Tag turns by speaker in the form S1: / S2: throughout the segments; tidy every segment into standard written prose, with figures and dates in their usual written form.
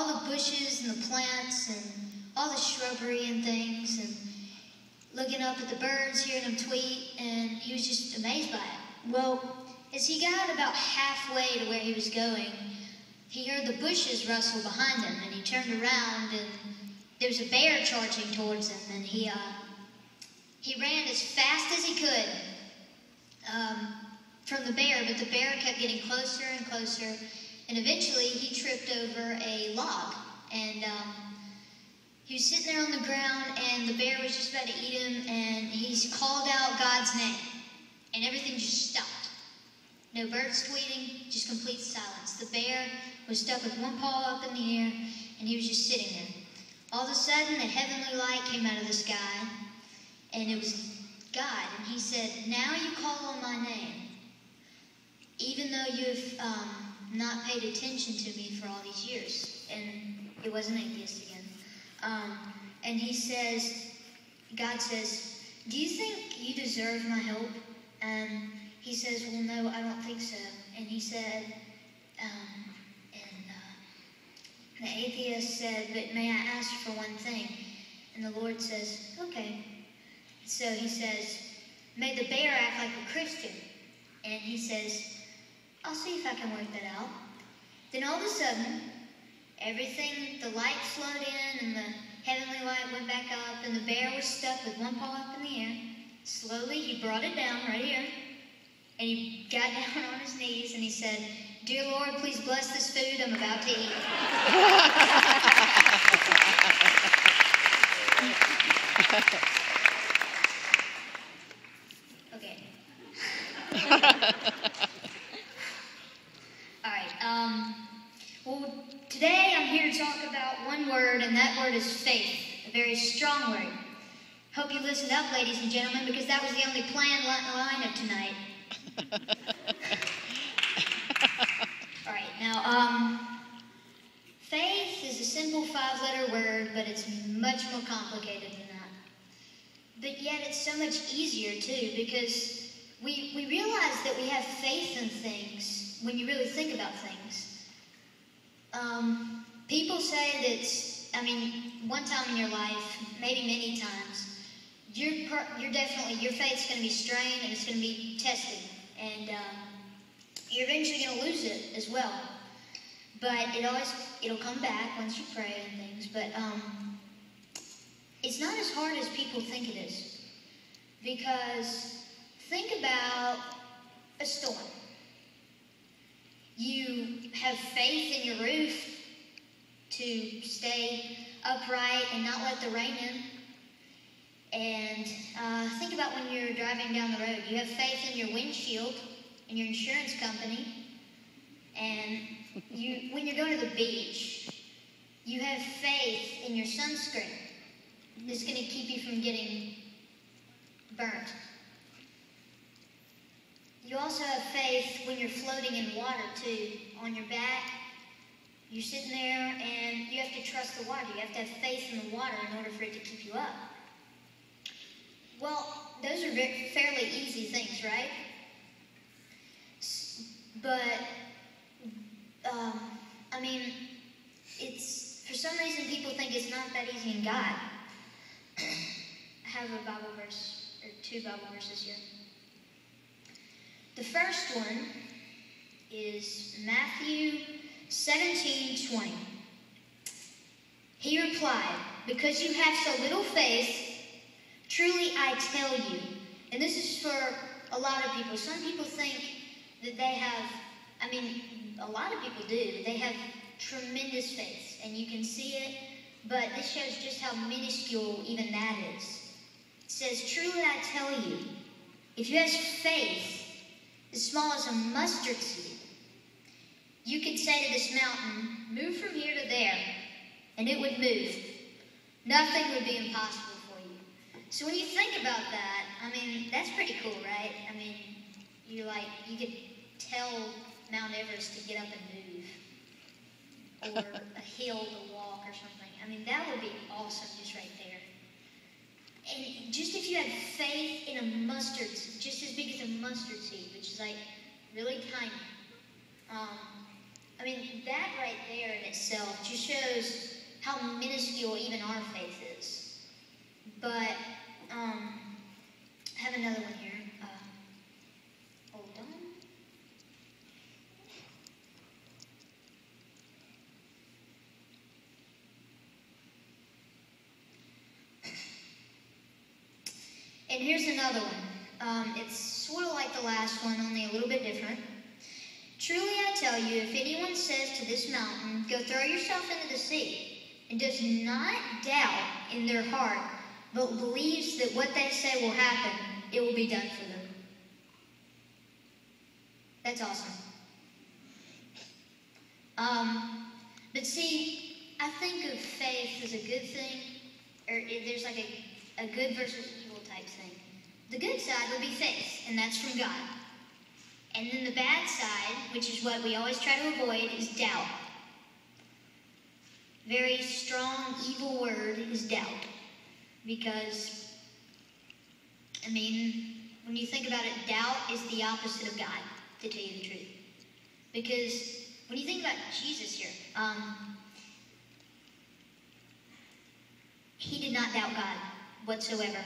S1: all the bushes and the plants and all the shrubbery and things, and looking up at the birds, hearing them tweet, and he was just amazed by it. Well, as he got about halfway to where he was going, he heard the bushes rustle behind him, and he turned around, and there was a bear charging towards him, and he ran as fast as he could from the bear, but the bear kept getting closer and closer, and eventually he tripped over a log, and he was sitting there on the ground, and the bear was just about to eat him, and he called out God's name, and everything just stopped. No birds tweeting, just complete silence. The bear was stuck with one paw up in the air, and he was just sitting there. All of a sudden, a heavenly light came out of the sky, and it was God, and he said, "Now you call on my name, even though you've not paid attention to me for all these years." And it was an atheist again. And he says, God says, "Do you think you deserve my help?" And he says, "Well, no, I don't think so." And he said, the atheist said, "But may I ask for one thing?" And the Lord says, "Okay." So he says, "May the bear act like a Christian." And he says, "I'll see if I can work that out." Then all of a sudden, everything, the light flowed in, and the heavenly light went back up, and the bear was stuck with one paw up in the air. Slowly, he brought it down right here, and he got down on his knees, and he said, "Dear Lord, please bless this food I'm about to eat." Okay. All right. Well, today I'm here to talk about one word, and that word is faith, a very strong word. Hope you listened up, ladies and gentlemen, because that was the only planned line of tonight. All right, now, faith is a simple 5-letter word, but it's much more complicated than that. But yet it's so much easier, too, because we realize that we have faith in things when you really think about things. People say that, one time in your life, maybe many times, your faith's going to be strained and it's going to be tested. And you're eventually going to lose it as well. But it'll come back once you pray and things. But it's not as hard as people think it is. Because think about a storm. You have faith in your roof to stay upright and not let the rain in. And think about when you're driving down the road. You have faith in your windshield and your insurance company. And when you're going to the beach, you have faith in your sunscreen. It's going to keep you from getting burnt. You also have faith when you're floating in water, too. On your back, you're sitting there, and you have to trust the water. You have to have faith in the water in order for it to keep you up. Well, those are fairly easy things, right? But, it's, for some reason, people think it's not that easy in God. I have a Bible verse, or 2 Bible verses here. The first one is Matthew 17:20. He replied, "Because you have so little faith, truly I tell you," and this is for a lot of people. Some people think that they have, a lot of people do, they have tremendous faith, and you can see it, but this shows just how minuscule even that is. It says, "Truly I tell you, if you have faith as small as a mustard seed, you could say to this mountain, 'Move from here to there,' and it would move. Nothing would be impossible for you." So when you think about that, that's pretty cool, right? You could tell Mount Everest to get up and move, or a hill to walk or something. That would be awesome just right there. And just if you had faith in a mustard seed, just as big as a mustard seed, which is really tiny, I mean, that right there in itself just shows how minuscule even our faith is. But, I have another one here. Hold on. And here's another one. It's sort of like the last one, only a little bit different. Truly I tell you, if anyone says to this mountain, go throw yourself into the sea, and does not doubt in their heart, but believes that what they say will happen, it will be done for them. That's awesome. But see, I think of faith as a good thing, or there's like a good versus evil type thing. The good side would be faith, and that's from God. And then the bad side, which is what we always try to avoid, is doubt. Very strong, evil word is doubt. Because, I mean, when you think about it, doubt is the opposite of God, to tell you the truth. Because when you think about Jesus here, he did not doubt God whatsoever.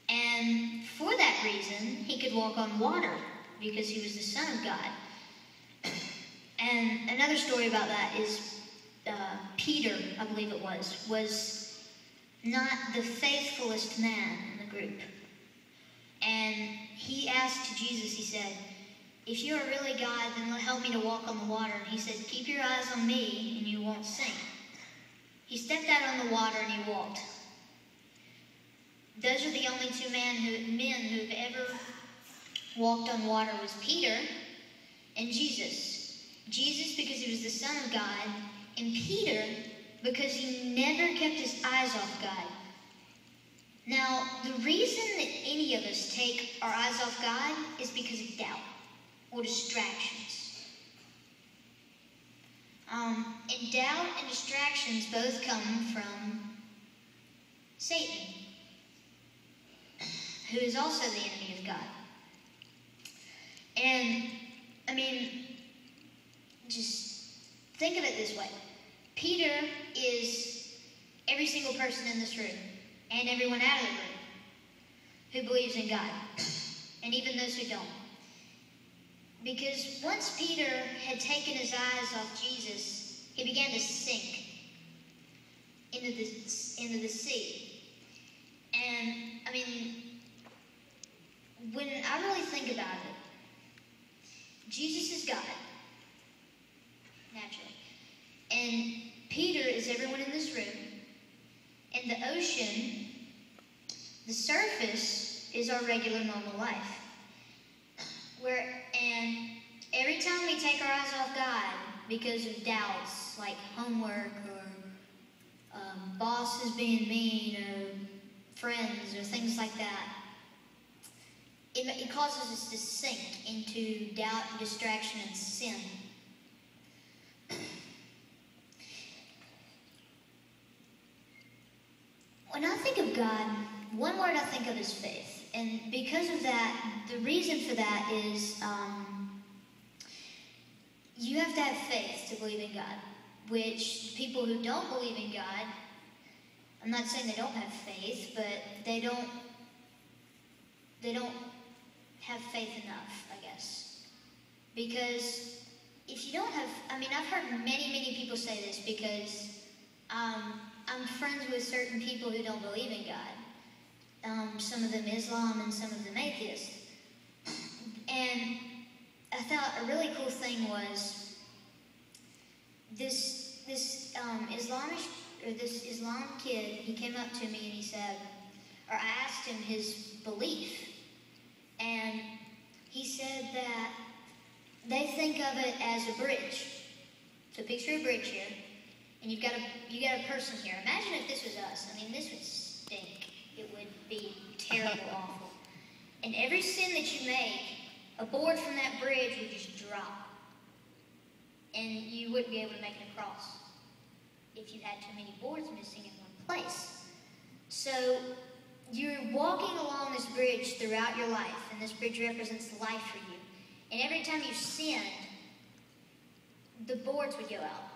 S1: And for that reason, he could walk on water, because he was the Son of God. And another story about that is Peter, I believe it was not the faithfulest man in the group. And he asked Jesus, he said, if you are really God, then help me to walk on the water. And he said, keep your eyes on me and you won't sink. He stepped out on the water and he walked. Those are the only two men who have ever walked on water was Peter and Jesus. Jesus because he was the Son of God, and Peter because he never kept his eyes off God. Now, the reason that any of us take our eyes off God is because of doubt or distractions. And doubt and distractions both come from Satan, who is also the enemy of God. And, I mean, just think of it this way. Peter is every single person in this room and everyone out of the room who believes in God, and even those who don't. Because once Peter had taken his eyes off Jesus, he began to sink into the sea. And, I mean, when I really think about it, Jesus is God, naturally. And Peter is everyone in this room. And the ocean, the surface, is our regular normal life. And every time we take our eyes off God because of doubts, like homework or bosses being mean or friends or things like that, it causes us to sink into doubt and distraction and sin. When I think of God, one word I think of is faith. And because of that, the reason for that is you have to have faith to believe in God, which people who don't believe in God, I'm not saying they don't have faith, but they don't have faith enough, I guess. Because if you don't have, I mean, I've heard many people say this because I'm friends with certain people who don't believe in God. Some of them Islam and some of them atheists. And I thought a really cool thing was this Islam kid, he came up to me and he said, or I asked him his belief. And he said that they think of it as a bridge. So picture a bridge here, and you got a person here. Imagine if this was us. I mean, this would stink. It would be terrible, awful. And every sin that you make, a board from that bridge would just drop. And you wouldn't be able to make it across if you had too many boards missing in one place. So you're walking along this bridge throughout your life, and this bridge represents life for you. And every time you sinned, the boards would go out.